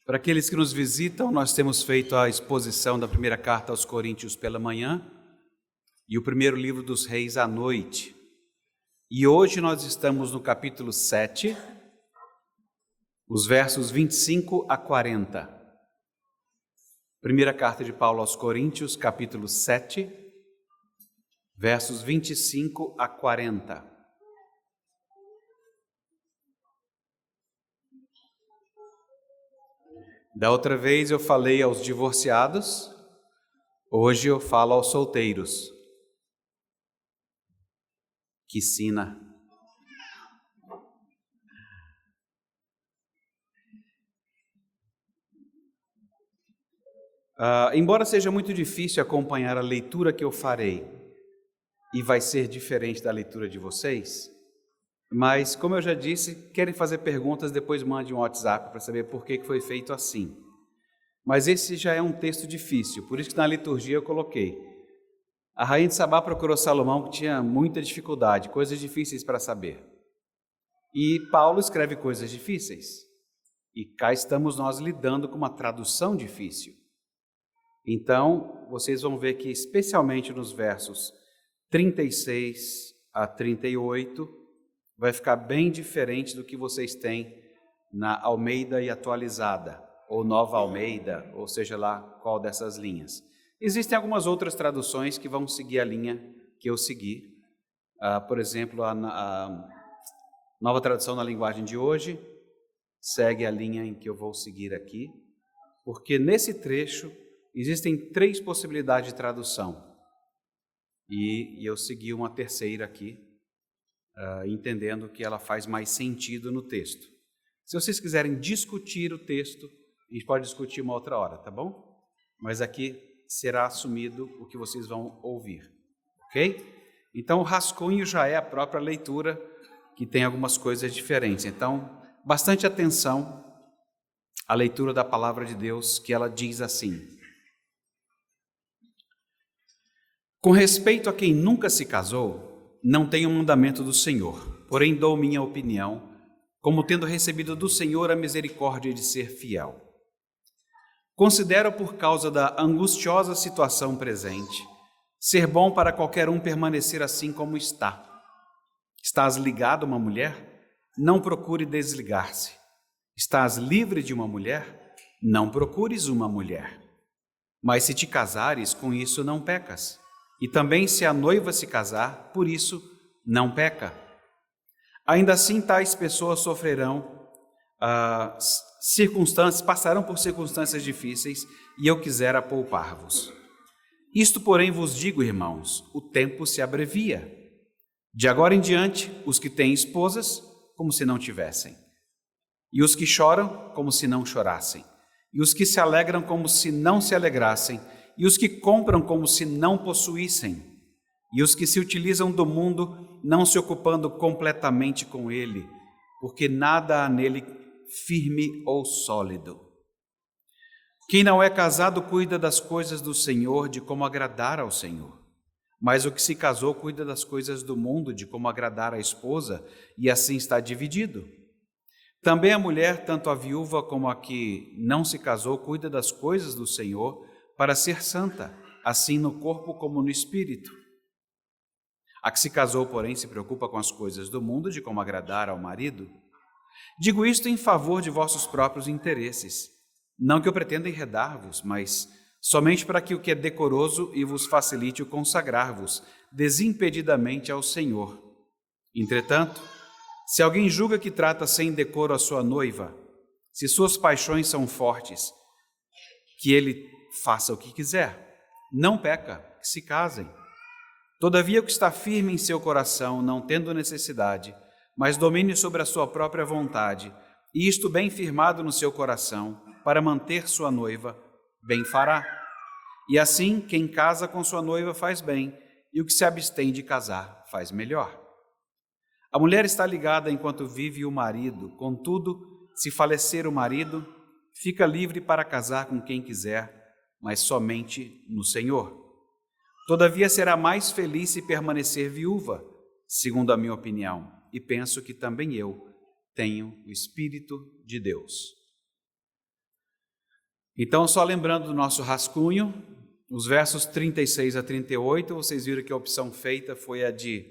Para aqueles que nos visitam, nós temos feito a exposição da primeira carta aos Coríntios pela manhã e o primeiro livro dos Reis à noite. E hoje nós estamos no capítulo 7, os versos 25 a 40. Primeira carta de Paulo aos Coríntios, capítulo 7, versos 25 a 40. Da outra vez eu falei aos divorciados, hoje eu falo aos solteiros. Que sina! Embora seja muito difícil acompanhar a leitura que eu farei, e vai ser diferente da leitura de vocês, mas, como eu já disse, querem fazer perguntas, depois mande um WhatsApp para saber por que foi feito assim. Mas esse já é um texto difícil, por isso que na liturgia eu coloquei. A rainha de Sabá procurou Salomão, que tinha muita dificuldade, coisas difíceis para saber. E Paulo escreve coisas difíceis. E cá estamos nós lidando com uma tradução difícil. Então, vocês vão ver que, especialmente nos versos 36 a 38, vai ficar bem diferente do que vocês têm na Almeida e Atualizada, ou Nova Almeida, ou seja lá qual dessas linhas. Existem algumas outras traduções que vão seguir a linha que eu segui. Por exemplo, a Nova Tradução na Linguagem de Hoje segue a linha em que eu vou seguir aqui, porque nesse trecho existem 3 possibilidades de tradução. E eu segui uma terceira aqui, entendendo que ela faz mais sentido no texto. Se vocês quiserem discutir o texto, a gente pode discutir uma outra hora, tá bom? Mas aqui será assumido o que vocês vão ouvir, ok? Então o rascunho já é a própria leitura, que tem algumas coisas diferentes. Então, bastante atenção à leitura da palavra de Deus, que ela diz assim: com respeito a quem nunca se casou, não tenho mandamento do Senhor, porém dou minha opinião, como tendo recebido do Senhor a misericórdia de ser fiel. Considero, por causa da angustiosa situação presente, ser bom para qualquer um permanecer assim como está. Estás ligado a uma mulher? Não procure desligar-se. Estás livre de uma mulher? Não procures uma mulher. Mas se te casares, com isso não pecas. E também se a noiva se casar, por isso não peca. Ainda assim, tais pessoas sofrerão passarão por circunstâncias difíceis, e eu quisera poupar-vos. Isto, porém, vos digo, irmãos, o tempo se abrevia. De agora em diante, os que têm esposas, como se não tivessem, e os que choram, como se não chorassem, e os que se alegram, como se não se alegrassem, e os que compram como se não possuíssem, e os que se utilizam do mundo, não se ocupando completamente com ele, porque nada há nele firme ou sólido. Quem não é casado cuida das coisas do Senhor, de como agradar ao Senhor. Mas o que se casou cuida das coisas do mundo, de como agradar à esposa, e assim está dividido. Também a mulher, tanto a viúva como a que não se casou, cuida das coisas do Senhor, para ser santa, assim no corpo como no espírito. A que se casou, porém, se preocupa com as coisas do mundo, de como agradar ao marido. Digo isto em favor de vossos próprios interesses, não que eu pretenda enredar-vos, mas somente para que o que é decoroso e vos facilite o consagrar-vos desimpedidamente ao Senhor. Entretanto, se alguém julga que trata sem decoro a sua noiva, se suas paixões são fortes, que ele faça o que quiser, não peca, que se casem. Todavia, o que está firme em seu coração, não tendo necessidade, mas domine sobre a sua própria vontade, e isto bem firmado no seu coração, para manter sua noiva, bem fará. E assim, quem casa com sua noiva faz bem, e o que se abstém de casar faz melhor. A mulher está ligada enquanto vive o marido, contudo, se falecer o marido, fica livre para casar com quem quiser, mas somente no Senhor. Todavia será mais feliz se permanecer viúva, segundo a minha opinião, e penso que também eu tenho o Espírito de Deus. Então, só lembrando do nosso rascunho, os versos 36 a 38, vocês viram que a opção feita foi a de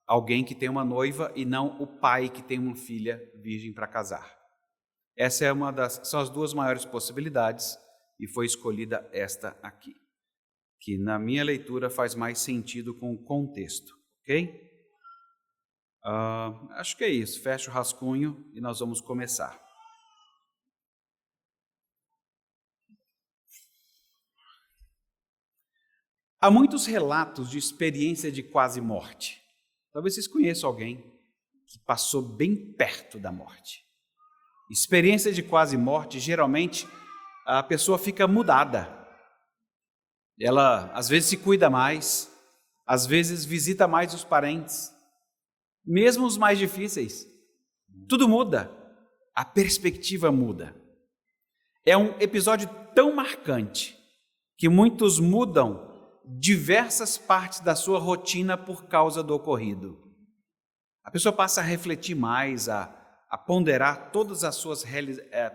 alguém que tem uma noiva e não o pai que tem uma filha virgem para casar. Essa são as duas maiores possibilidades e foi escolhida esta aqui, que na minha leitura faz mais sentido com o contexto, ok? Acho que é isso, fecha o rascunho e nós vamos começar. Há muitos relatos de experiência de quase morte. Talvez vocês conheçam alguém que passou bem perto da morte. Experiência de quase morte, geralmente a pessoa fica mudada. Ela às vezes se cuida mais, às vezes visita mais os parentes, mesmo os mais difíceis. Tudo muda, a perspectiva muda. É um episódio tão marcante que muitos mudam diversas partes da sua rotina por causa do ocorrido. A pessoa passa a refletir mais, a ponderar todas as suas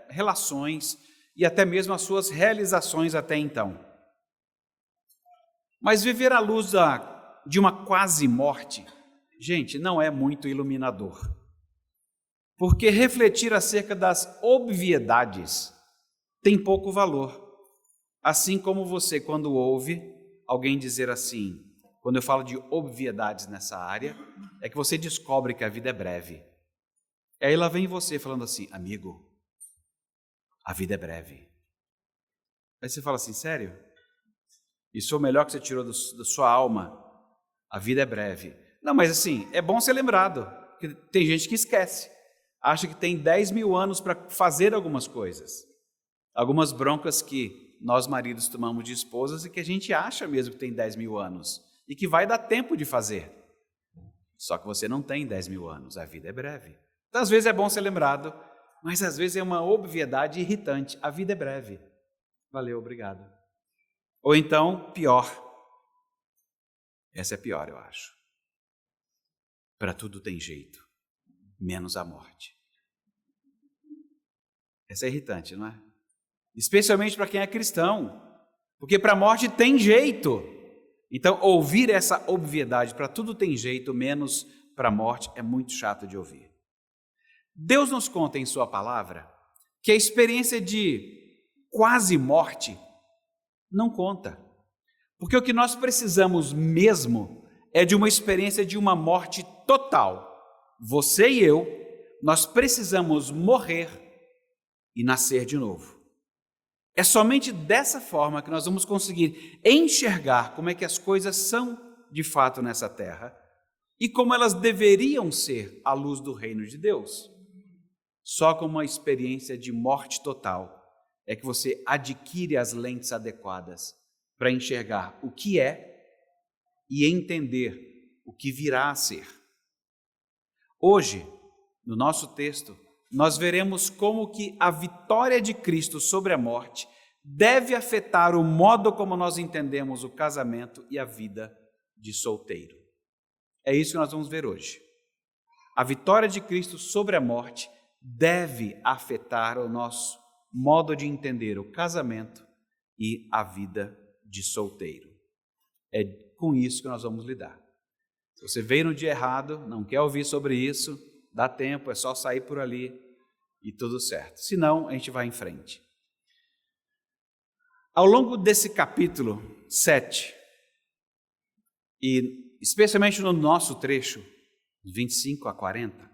relações e até mesmo as suas realizações até então. Mas viver à luz de uma quase morte, gente, não é muito iluminador. Porque refletir acerca das obviedades tem pouco valor. Assim como você, quando ouve alguém dizer assim, quando eu falo de obviedades nessa área, é que você descobre que a vida é breve. E aí lá vem você falando assim, amigo, a vida é breve. Aí você fala assim, sério? Isso é o melhor que você tirou da sua alma? A vida é breve. Não, mas assim, é bom ser lembrado, porque tem gente que esquece. Acha que tem 10 mil anos para fazer algumas coisas. Algumas broncas que nós maridos tomamos de esposas e que a gente acha mesmo que tem 10 mil anos e que vai dar tempo de fazer. Só que você não tem 10 mil anos, a vida é breve. Então, às vezes é bom ser lembrado, mas às vezes é uma obviedade irritante. A vida é breve. Valeu, obrigado. Ou então, pior. Essa é pior, eu acho. Para tudo tem jeito, menos a morte. Essa é irritante, não é? Especialmente para quem é cristão, porque para a morte tem jeito. Então, ouvir essa obviedade, para tudo tem jeito, menos para a morte, é muito chato de ouvir. Deus nos conta em sua palavra que a experiência de quase morte não conta. Porque o que nós precisamos mesmo é de uma experiência de uma morte total. Você e eu, nós precisamos morrer e nascer de novo. É somente dessa forma que nós vamos conseguir enxergar como é que as coisas são de fato nessa terra e como elas deveriam ser à luz do reino de Deus. Só com uma experiência de morte total é que você adquire as lentes adequadas para enxergar o que é e entender o que virá a ser. Hoje, no nosso texto, nós veremos como que a vitória de Cristo sobre a morte deve afetar o modo como nós entendemos o casamento e a vida de solteiro. É isso que nós vamos ver hoje. A vitória de Cristo sobre a morte deve afetar o nosso modo de entender o casamento e a vida de solteiro. É com isso que nós vamos lidar. Se você veio no dia errado, não quer ouvir sobre isso, dá tempo, é só sair por ali e tudo certo. Se não, a gente vai em frente. Ao longo desse capítulo 7, e especialmente no nosso trecho, 25 a 40,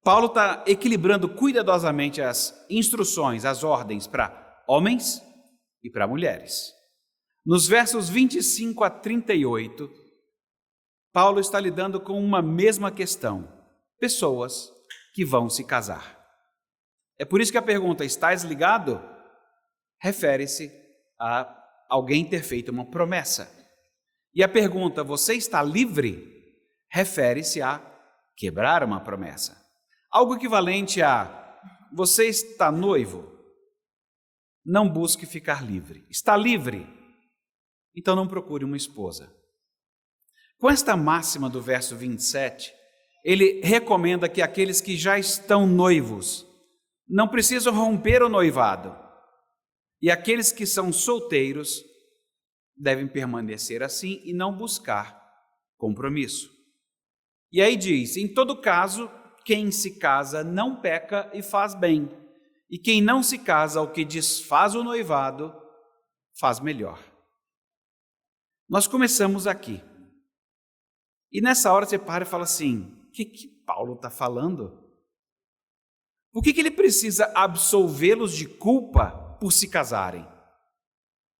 Paulo está equilibrando cuidadosamente as instruções, as ordens para homens e para mulheres. Nos versos 25 a 38, Paulo está lidando com uma mesma questão: pessoas que vão se casar. É por isso que a pergunta, estás ligado? Refere-se a alguém ter feito uma promessa. E a pergunta, você está livre? Refere-se a quebrar uma promessa. Algo equivalente a, você está noivo? Não busque ficar livre. Está livre? Então não procure uma esposa. Com esta máxima do verso 27, ele recomenda que aqueles que já estão noivos não precisam romper o noivado, E aqueles que são solteiros devem permanecer assim e não buscar compromisso. E aí diz: em todo caso, quem se casa não peca e faz bem, e quem não se casa, o que desfaz o noivado, faz melhor. Nós começamos aqui. E nessa hora você para e fala assim: o que Paulo está falando? Por que ele precisa absolvê-los de culpa por se casarem?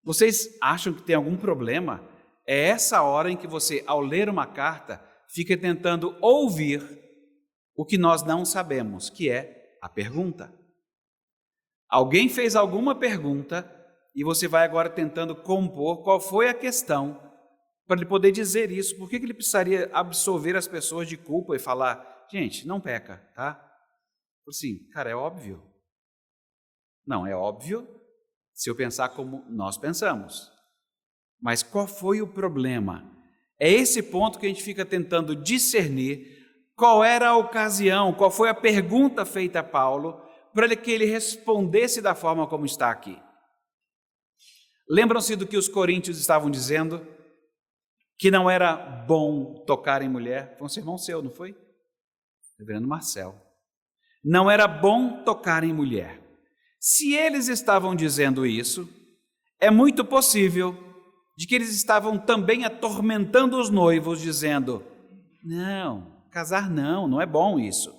Vocês acham que tem algum problema? É essa hora em que você, ao ler uma carta, fica tentando ouvir o que nós não sabemos, que é a pergunta. Alguém fez alguma pergunta e você vai agora tentando compor qual foi a questão para ele poder dizer isso. Por que ele precisaria absolver as pessoas de culpa e falar: gente, não peca, tá? Assim, cara, é óbvio. Não, é óbvio se eu pensar como nós pensamos. Mas qual foi o problema? É esse ponto que a gente fica tentando discernir qual era a ocasião, qual foi a pergunta feita a Paulo para que ele respondesse da forma como está aqui. Lembram-se do que os coríntios estavam dizendo? Que não era bom tocar em mulher? Foi um sermão seu, não foi? Reverendo Marcelo. Não era bom tocar em mulher. Se eles estavam dizendo isso, é muito possível de que eles estavam também atormentando os noivos, dizendo: não, casar não é bom isso.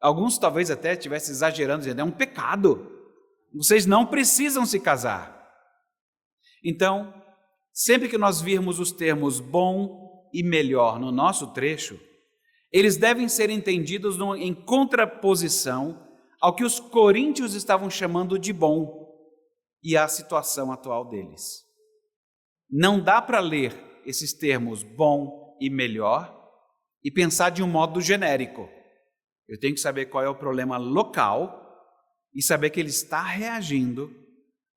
Alguns talvez até estivessem exagerando, dizendo: é um pecado, vocês não precisam se casar. Então, sempre que nós virmos os termos bom e melhor no nosso trecho, eles devem ser entendidos em contraposição ao que os coríntios estavam chamando de bom e à situação atual deles. Não dá para ler esses termos bom e melhor e pensar de um modo genérico. Eu tenho que saber qual é o problema local e saber que ele está reagindo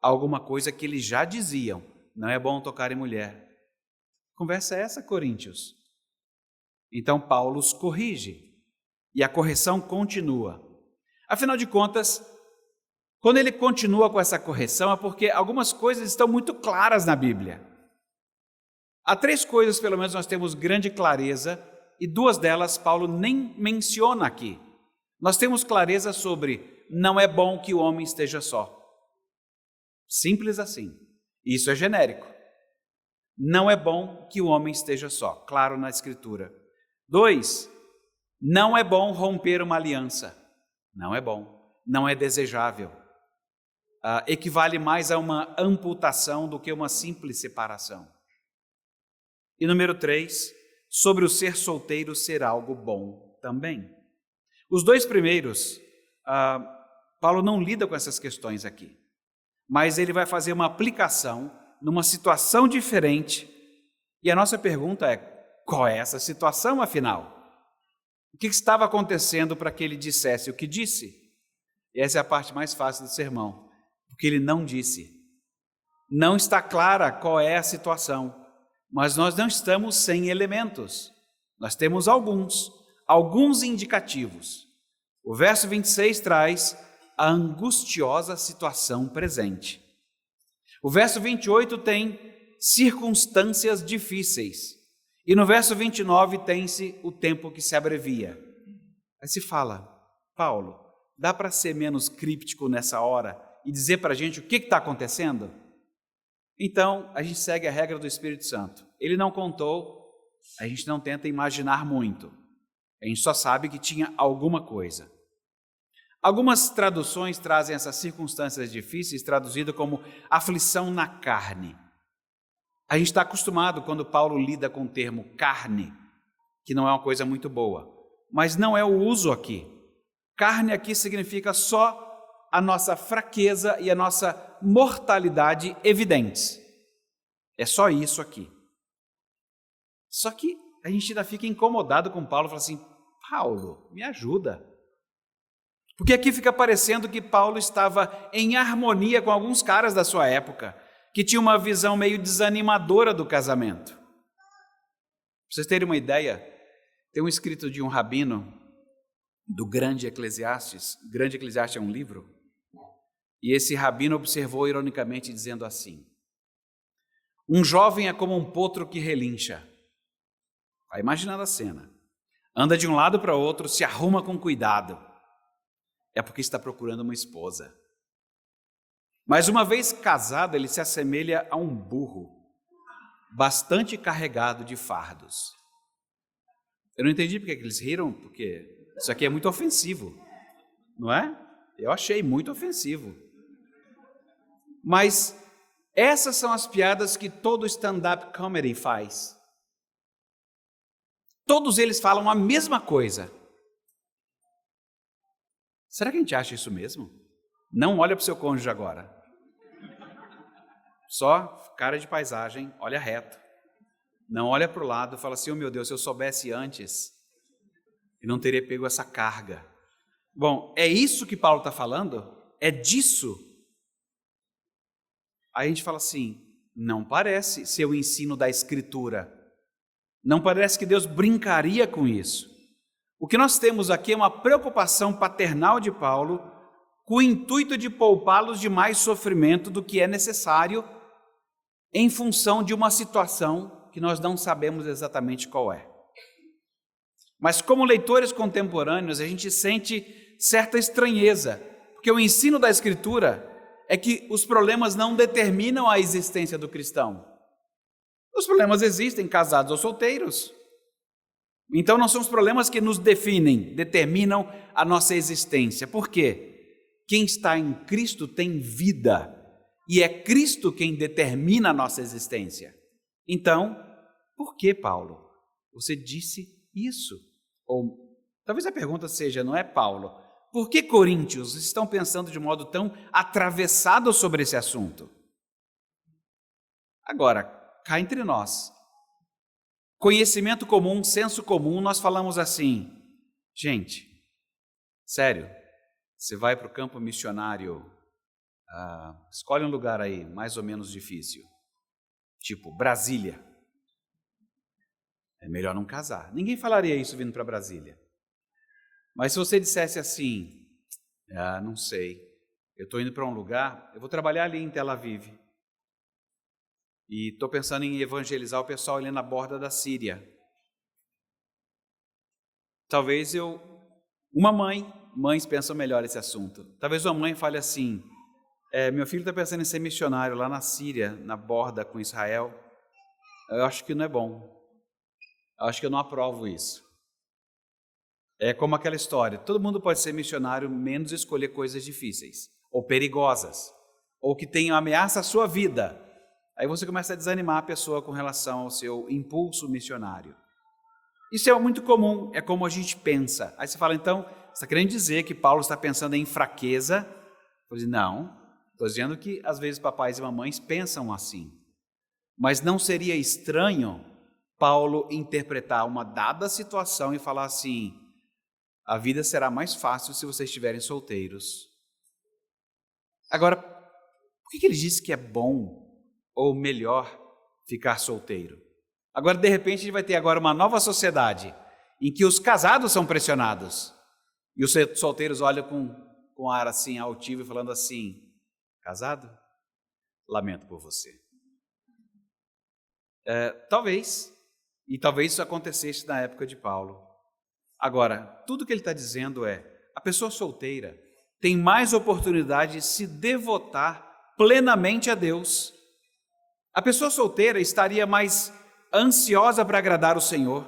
a alguma coisa que eles já diziam: não é bom tocar em mulher. Conversa é essa, Coríntios? Então Paulo os corrige e a correção continua. Afinal de contas, quando ele continua com essa correção é porque algumas coisas estão muito claras na Bíblia. Há 3 coisas, pelo menos, nós temos grande clareza, e 2 delas Paulo nem menciona aqui. Nós temos clareza sobre: não é bom que o homem esteja só. Simples assim. Isso é genérico. Não é bom que o homem esteja só. Claro na Escritura. 2, não é bom romper uma aliança. Não é bom. Não é desejável. Equivale mais a uma amputação do que uma simples separação. E número 3, sobre o ser solteiro ser algo bom também. Os 2 primeiros, Paulo não lida com essas questões aqui, mas ele vai fazer uma aplicação numa situação diferente, e a nossa pergunta é: qual é essa situação, afinal? O que estava acontecendo para que ele dissesse o que disse? E essa é a parte mais fácil do sermão, porque ele não disse. Não está clara qual é a situação. Mas nós não estamos sem elementos. Nós temos alguns indicativos. O verso 26 traz a angustiosa situação presente. O verso 28 tem circunstâncias difíceis. E no verso 29 tem-se o tempo que se abrevia. Aí se fala: Paulo, dá para ser menos críptico nessa hora e dizer para a gente o que está acontecendo? Então, a gente segue a regra do Espírito Santo. Ele não contou, a gente não tenta imaginar muito. A gente só sabe que tinha alguma coisa. Algumas traduções trazem essas circunstâncias difíceis traduzido como aflição na carne. A gente está acostumado quando Paulo lida com o termo carne, que não é uma coisa muito boa, mas não é o uso aqui. Carne aqui significa só a nossa fraqueza e a nossa mortalidade evidentes. É só isso aqui. Só que a gente ainda fica incomodado com Paulo, fala assim: Paulo, me ajuda. Porque aqui fica parecendo que Paulo estava em harmonia com alguns caras da sua época, que tinham uma visão meio desanimadora do casamento. Para vocês terem uma ideia, tem um escrito de um rabino do Grande Eclesiastes. Grande Eclesiastes é um livro. E esse rabino observou ironicamente, dizendo assim: um jovem é como um potro que relincha. Vai imaginando a cena. Anda de um lado para o outro, se arruma com cuidado. É porque está procurando uma esposa. Mas uma vez casado, ele se assemelha a um burro, bastante carregado de fardos. Eu não entendi porque eles riram, porque isso aqui é muito ofensivo, não é? Eu achei muito ofensivo. Mas essas são as piadas que todo stand-up comedy faz. Todos eles falam a mesma coisa. Será que a gente acha isso mesmo? Não olha para o seu cônjuge agora. Só cara de paisagem, olha reto. Não olha para o lado e fala assim: oh meu Deus, se eu soubesse antes, eu não teria pego essa carga. Bom, é isso que Paulo está falando? É disso? Aí a gente fala assim: não parece ser o ensino da Escritura. Não parece que Deus brincaria com isso. O que nós temos aqui é uma preocupação paternal de Paulo com o intuito de poupá-los de mais sofrimento do que é necessário em função de uma situação que nós não sabemos exatamente qual é. Mas como leitores contemporâneos, a gente sente certa estranheza, porque o ensino da Escritura é que os problemas não determinam a existência do cristão. Os problemas existem, casados ou solteiros. Então não são os problemas que nos definem, determinam a nossa existência. Por quê? Quem está em Cristo tem vida, e é Cristo quem determina a nossa existência. Então, por que, Paulo, você disse isso? Ou talvez a pergunta seja, não é, Paulo, por que coríntios estão pensando de modo tão atravessado sobre esse assunto? Agora, cá entre nós, conhecimento comum, senso comum, nós falamos assim: gente, sério, você vai para o campo missionário, escolhe um lugar aí mais ou menos difícil, tipo Brasília. É melhor não casar. Ninguém falaria isso vindo para Brasília. Mas se você dissesse assim: não sei, eu estou indo para um lugar, eu vou trabalhar ali em Tel Aviv. E estou pensando em evangelizar o pessoal ali na borda da Síria. Talvez mães pensam melhor esse assunto. Talvez uma mãe fale assim: meu filho está pensando em ser missionário lá na Síria, na borda com Israel. Eu acho que não é bom. Eu acho que eu não aprovo isso. É como aquela história: todo mundo pode ser missionário, menos escolher coisas difíceis, ou perigosas, ou que tenham ameaça à sua vida. Aí você começa a desanimar a pessoa com relação ao seu impulso missionário. Isso é muito comum, é como a gente pensa. Aí você fala, então, você está querendo dizer que Paulo está pensando em fraqueza? Eu digo, não, estou dizendo que às vezes papais e mamães pensam assim. Mas não seria estranho Paulo interpretar uma dada situação e falar assim: a vida será mais fácil se vocês estiverem solteiros. Agora, por que ele disse que é bom ou melhor ficar solteiro? Agora, de repente, a gente vai ter agora uma nova sociedade em que os casados são pressionados e os solteiros olham com ar assim altivo e falando assim: casado? Lamento por você. Talvez isso acontecesse na época de Paulo. Agora, tudo que ele está dizendo é: a pessoa solteira tem mais oportunidade de se devotar plenamente a Deus. A pessoa solteira estaria mais ansiosa para agradar o Senhor,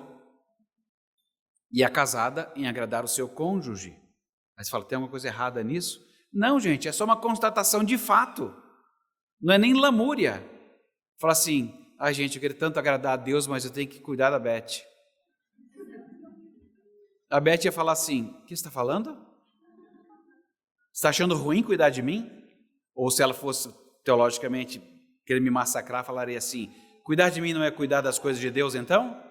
e a casada em agradar o seu cônjuge. Aí você fala: tem alguma coisa errada nisso? Não, gente, é só uma constatação de fato. Não é nem lamúria. Fala assim: gente, eu quero tanto agradar a Deus, mas eu tenho que cuidar da Beth. A Beth ia falar assim: o que você está falando? Você está achando ruim cuidar de mim? Ou se ela fosse teologicamente querer me massacrar, falaria assim: cuidar de mim não é cuidar das coisas de Deus, então?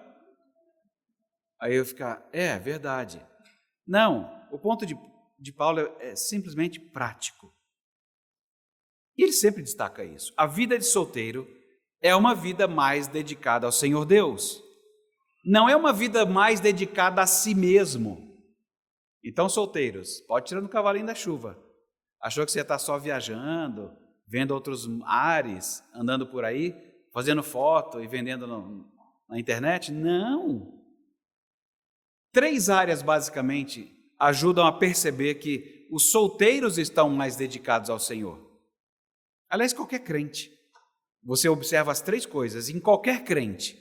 Aí eu ficar: é verdade. Não, o ponto de Paulo é simplesmente prático. E ele sempre destaca isso. A vida de solteiro é uma vida mais dedicada ao Senhor Deus. Não é uma vida mais dedicada a si mesmo. Então, solteiros, pode tirar no cavalinho da chuva. Achou que você ia estar só viajando, vendo outros ares, andando por aí, fazendo foto e vendendo na internet? Não! 3 áreas, basicamente, ajudam a perceber que os solteiros estão mais dedicados ao Senhor. Aliás, qualquer crente. Você observa as 3 coisas em qualquer crente.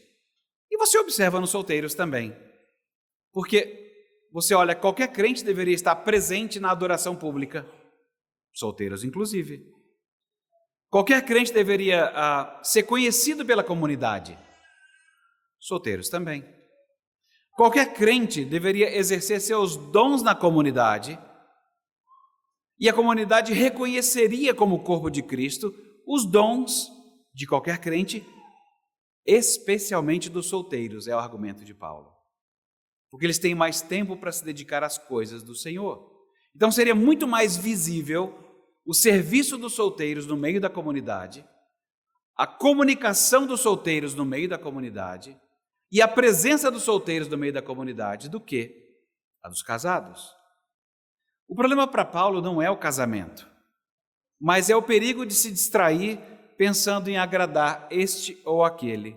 E você observa nos solteiros também. Porque você olha, qualquer crente deveria estar presente na adoração pública. Solteiros, inclusive. Qualquer crente deveria ser conhecido pela comunidade. Solteiros também. Qualquer crente deveria exercer seus dons na comunidade. E a comunidade reconheceria como corpo de Cristo os dons de qualquer crente, especialmente dos solteiros, é o argumento de Paulo. Porque eles têm mais tempo para se dedicar às coisas do Senhor. Então seria muito mais visível o serviço dos solteiros no meio da comunidade, a comunicação dos solteiros no meio da comunidade e a presença dos solteiros no meio da comunidade do que a dos casados. O problema para Paulo não é o casamento, mas é o perigo de se distrair pensando em agradar este ou aquele.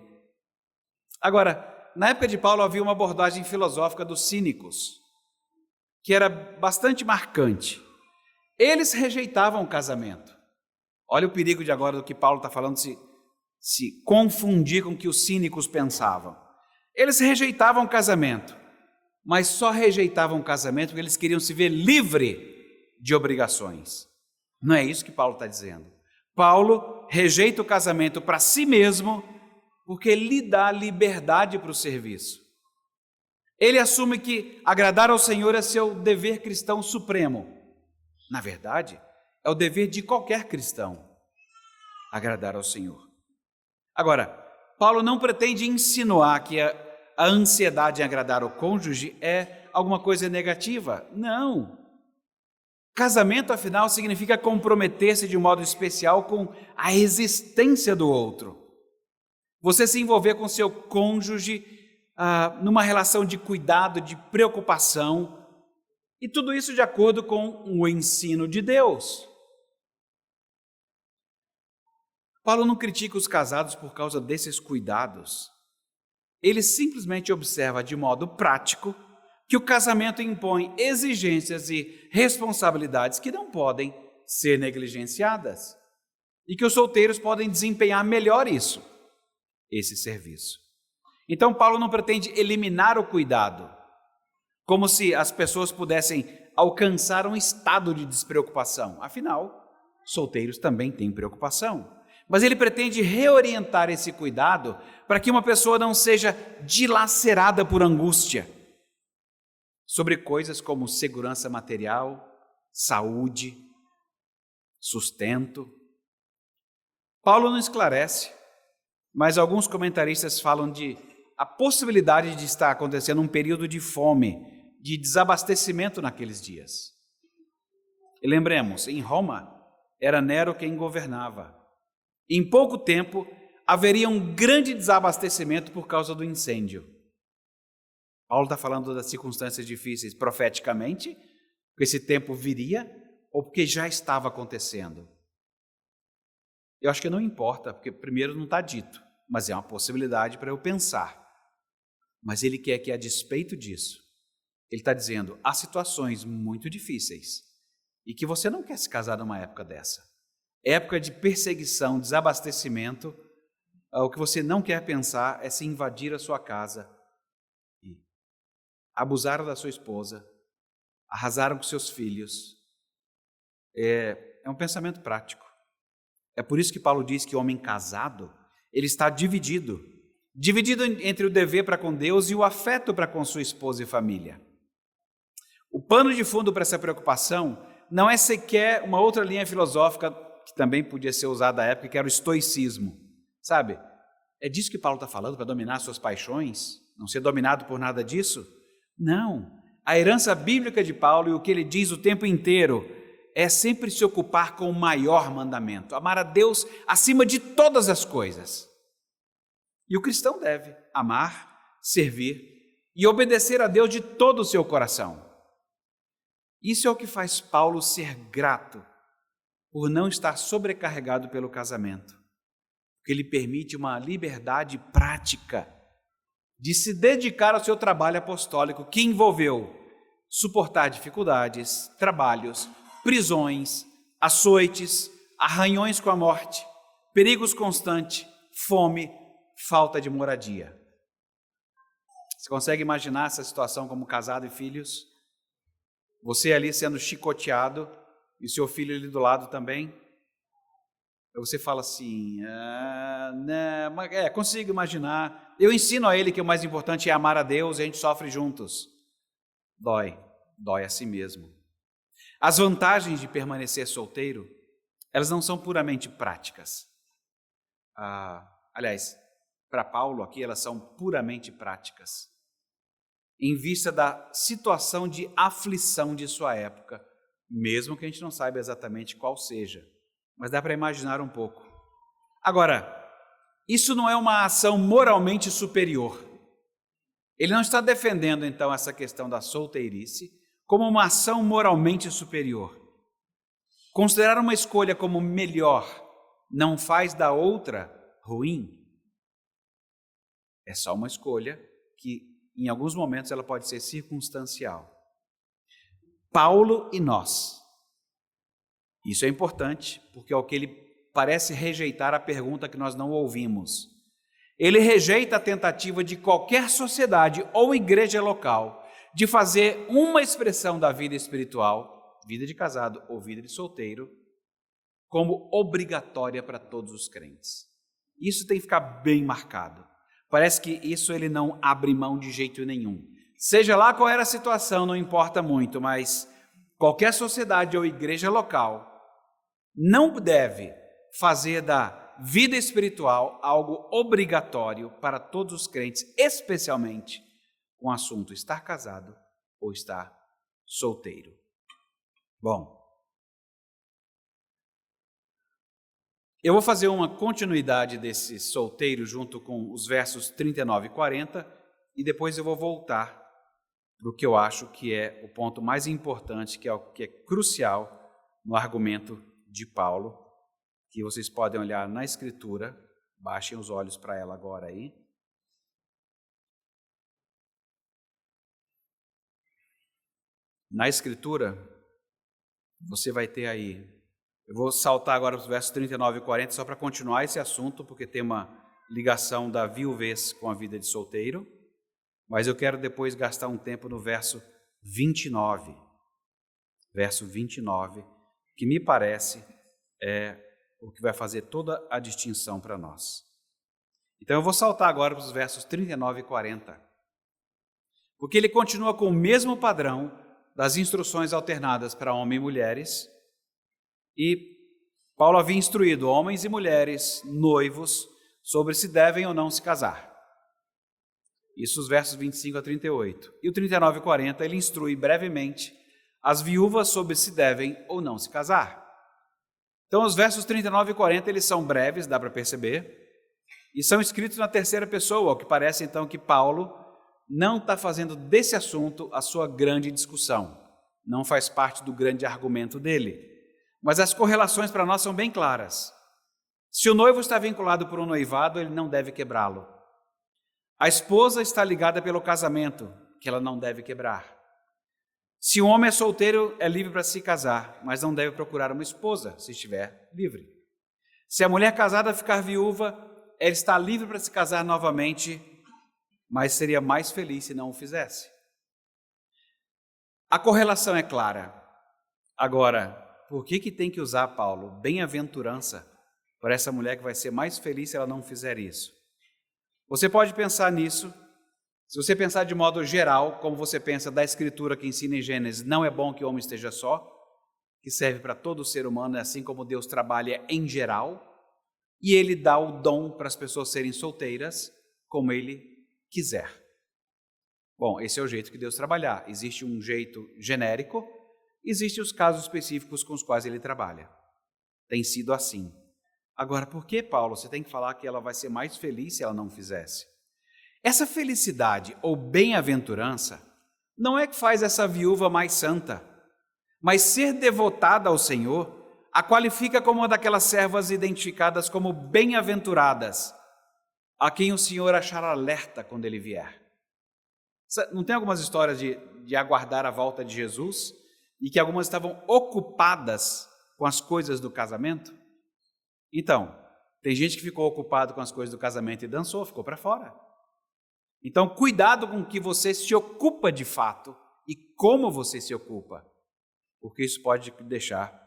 Agora, na época de Paulo havia uma abordagem filosófica dos cínicos, que era bastante marcante. Eles rejeitavam o casamento. Olha o perigo de agora do que Paulo está falando, se confundir com o que os cínicos pensavam. Eles rejeitavam o casamento, mas só rejeitavam o casamento porque eles queriam se ver livre de obrigações. Não é isso que Paulo está dizendo. Paulo rejeita o casamento para si mesmo porque lhe dá liberdade para o serviço. Ele assume que agradar ao Senhor é seu dever cristão supremo. Na verdade, é o dever de qualquer cristão agradar ao Senhor. Agora, Paulo não pretende insinuar que a ansiedade em agradar ao cônjuge é alguma coisa negativa. Não. Casamento, afinal, significa comprometer-se de um modo especial com a existência do outro. Você se envolver com seu cônjuge numa relação de cuidado, de preocupação, e tudo isso de acordo com o ensino de Deus. Paulo não critica os casados por causa desses cuidados. Ele simplesmente observa de modo prático que o casamento impõe exigências e responsabilidades que não podem ser negligenciadas e que os solteiros podem desempenhar melhor esse serviço. Então, Paulo não pretende eliminar o cuidado, como se as pessoas pudessem alcançar um estado de despreocupação. Afinal, solteiros também têm preocupação. Mas ele pretende reorientar esse cuidado para que uma pessoa não seja dilacerada por angústia sobre coisas como segurança material, saúde, sustento. Paulo não esclarece, mas alguns comentaristas falam de a possibilidade de estar acontecendo um período de fome, de desabastecimento naqueles dias. E lembremos, em Roma era Nero quem governava. Em pouco tempo haveria um grande desabastecimento por causa do incêndio. Paulo está falando das circunstâncias difíceis profeticamente, porque esse tempo viria, ou porque já estava acontecendo. Eu acho que não importa, porque primeiro não está dito, mas é uma possibilidade para eu pensar. Mas ele quer que, a despeito disso, ele está dizendo, há situações muito difíceis e que você não quer se casar numa época dessa. Época de perseguição, desabastecimento, o que você não quer pensar é se invadir a sua casa e abusaram da sua esposa, arrasaram com seus filhos. É um pensamento prático. É por isso que Paulo diz que o homem casado, ele está dividido entre o dever para com Deus e o afeto para com sua esposa e família. O pano de fundo para essa preocupação não é sequer uma outra linha filosófica que também podia ser usada à época, que era o estoicismo. Sabe? É disso que Paulo está falando, para dominar suas paixões? Não ser dominado por nada disso? Não. A herança bíblica de Paulo e o que ele diz o tempo inteiro é sempre se ocupar com o maior mandamento, amar a Deus acima de todas as coisas. E o cristão deve amar, servir e obedecer a Deus de todo o seu coração. Isso é o que faz Paulo ser grato por não estar sobrecarregado pelo casamento, porque ele permite uma liberdade prática de se dedicar ao seu trabalho apostólico, que envolveu suportar dificuldades, trabalhos, prisões, açoites, arranhões com a morte, perigos constantes, fome, falta de moradia. Você consegue imaginar essa situação como casado e filhos? Você ali sendo chicoteado e seu filho ali do lado também? Aí você fala assim, consigo imaginar. Eu ensino a ele que o mais importante é amar a Deus e a gente sofre juntos. Dói a si mesmo. As vantagens de permanecer solteiro, elas não são puramente práticas. Aliás, para Paulo aqui, elas são puramente práticas. Em vista da situação de aflição de sua época, mesmo que a gente não saiba exatamente qual seja, mas dá para imaginar um pouco. Agora, isso não é uma ação moralmente superior. Ele não está defendendo, então, essa questão da solteirice como uma ação moralmente superior. Considerar uma escolha como melhor não faz da outra ruim. É só uma escolha que, em alguns momentos, ela pode ser circunstancial. Paulo e nós. Isso é importante, porque é o que ele parece rejeitar a pergunta que nós não ouvimos. Ele rejeita a tentativa de qualquer sociedade ou igreja local de fazer uma expressão da vida espiritual, vida de casado ou vida de solteiro, como obrigatória para todos os crentes. Isso tem que ficar bem marcado. Parece que isso ele não abre mão de jeito nenhum. Seja lá qual era a situação, não importa muito, mas qualquer sociedade ou igreja local não deve fazer da vida espiritual algo obrigatório para todos os crentes, especialmente com o assunto estar casado ou estar solteiro. Bom, eu vou fazer uma continuidade desse solteiro junto com os versos 39 e 40 e depois eu vou voltar para o que eu acho que é o ponto mais importante, que é o que é crucial no argumento de Paulo, que vocês podem olhar na Escritura, baixem os olhos para ela agora aí. Na Escritura, você vai ter aí, eu vou saltar agora para os versos 39 e 40 só para continuar esse assunto, porque tem uma ligação da viuvez com a vida de solteiro, mas eu quero depois gastar um tempo no verso 29, que me parece é o que vai fazer toda a distinção para nós. Então eu vou saltar agora para os versos 39 e 40, porque ele continua com o mesmo padrão das instruções alternadas para homens e mulheres, e Paulo havia instruído homens e mulheres, noivos, sobre se devem ou não se casar. Isso os versos 25 a 38. E o 39 e 40 ele instrui brevemente as viúvas sobre se devem ou não se casar. Então os versos 39 e 40 eles são breves, dá para perceber, e são escritos na terceira pessoa, o que parece então que Paulo não está fazendo desse assunto a sua grande discussão, não faz parte do grande argumento dele. Mas as correlações para nós são bem claras. Se o noivo está vinculado por um noivado, ele não deve quebrá-lo. A esposa está ligada pelo casamento, que ela não deve quebrar. Se o homem é solteiro, é livre para se casar, mas não deve procurar uma esposa, se estiver livre. Se a mulher casada ficar viúva, ela está livre para se casar novamente, mas seria mais feliz se não o fizesse. A correlação é clara. Agora, por que tem que usar, Paulo, bem-aventurança para essa mulher que vai ser mais feliz se ela não fizer isso? Você pode pensar nisso, se você pensar de modo geral, como você pensa da Escritura que ensina em Gênesis, não é bom que o homem esteja só, que serve para todo ser humano, é assim como Deus trabalha em geral, e Ele dá o dom para as pessoas serem solteiras, como Ele quiser. Bom, esse é o jeito que Deus trabalhar. Existe um jeito genérico, existem os casos específicos com os quais Ele trabalha. Tem sido assim. Agora, por que, Paulo, você tem que falar que ela vai ser mais feliz se ela não fizesse? Essa felicidade ou bem-aventurança não é que faz essa viúva mais santa, mas ser devotada ao Senhor a qualifica como uma daquelas servas identificadas como bem-aventuradas, a quem o Senhor achar alerta quando Ele vier. Não tem algumas histórias de aguardar a volta de Jesus e que algumas estavam ocupadas com as coisas do casamento? Então, tem gente que ficou ocupado com as coisas do casamento e dançou, ficou para fora. Então, cuidado com o que você se ocupa de fato e como você se ocupa, porque isso pode te deixar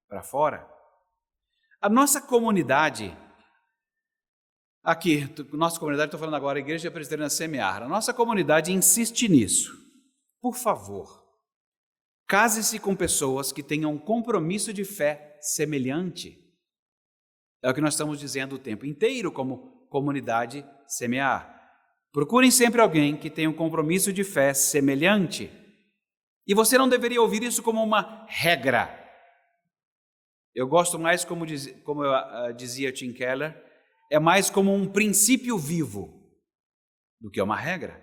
para fora. A nossa comunidade, estou falando agora, a Igreja Presbiteriana Semear, a nossa comunidade insiste nisso. Por favor, case-se com pessoas que tenham um compromisso de fé semelhante. É o que nós estamos dizendo o tempo inteiro como comunidade Semear. Procurem sempre alguém que tenha um compromisso de fé semelhante. E você não deveria ouvir isso como uma regra. Eu gosto mais, como dizia Tim Keller, é mais como um princípio vivo do que uma regra.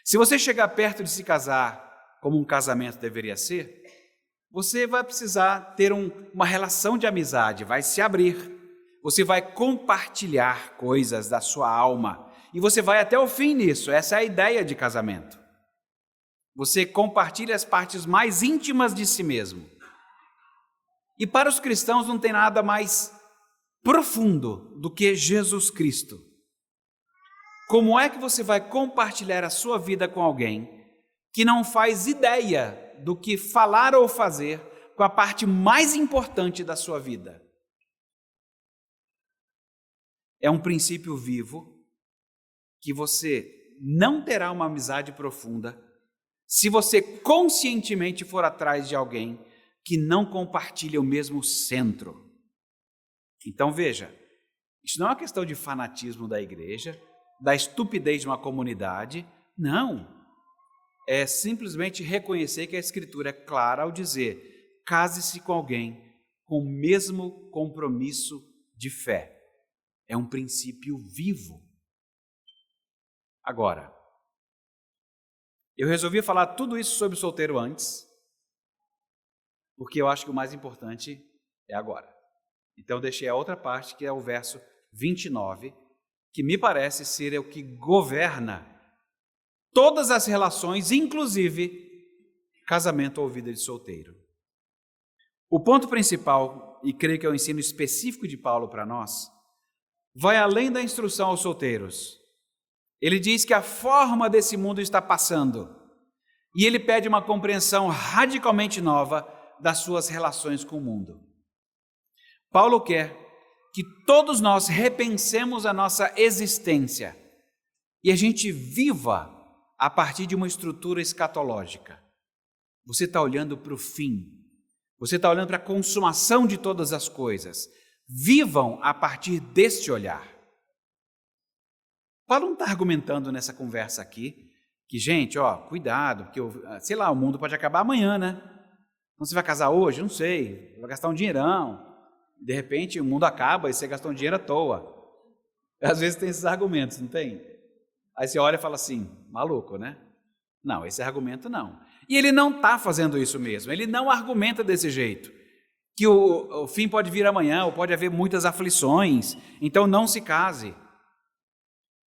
Se você chegar perto de se casar como um casamento deveria ser, você vai precisar ter uma relação de amizade, vai se abrir, você vai compartilhar coisas da sua alma e você vai até o fim nisso. Essa é a ideia de casamento. Você compartilha as partes mais íntimas de si mesmo. E para os cristãos não tem nada mais profundo do que Jesus Cristo. Como é que você vai compartilhar a sua vida com alguém que não faz ideia do que falar ou fazer com a parte mais importante da sua vida? É um princípio vivo que você não terá uma amizade profunda se você conscientemente for atrás de alguém que não compartilha o mesmo centro. Então veja, isso não é uma questão de fanatismo da igreja, da estupidez de uma comunidade, não. É simplesmente reconhecer que a Escritura é clara ao dizer: case-se com alguém com o mesmo compromisso de fé. É um princípio vivo. Agora, eu resolvi falar tudo isso sobre o solteiro antes, porque eu acho que o mais importante é agora. Então eu deixei a outra parte, que é o verso 29, que me parece ser o que governa todas as relações, inclusive casamento ou vida de solteiro. O ponto principal, e creio que é o ensino específico de Paulo para nós, vai além da instrução aos solteiros. Ele diz que a forma desse mundo está passando e ele pede uma compreensão radicalmente nova das suas relações com o mundo. Paulo quer que todos nós repensemos a nossa existência e a gente viva a partir de uma estrutura escatológica. Você está olhando para o fim, você está olhando para a consumação de todas as coisas. Vivam a partir deste olhar. Paulo não está argumentando nessa conversa aqui que, gente, cuidado, porque, o mundo pode acabar amanhã, né? Então você vai casar hoje? Não sei, vai gastar um dinheirão. De repente o mundo acaba e você gastou um dinheiro à toa. Às vezes tem esses argumentos, não tem? Aí você olha e fala assim, maluco, né? Não, esse argumento não. E ele não está fazendo isso mesmo, ele não argumenta desse jeito. Que o fim pode vir amanhã, ou pode haver muitas aflições, então não se case.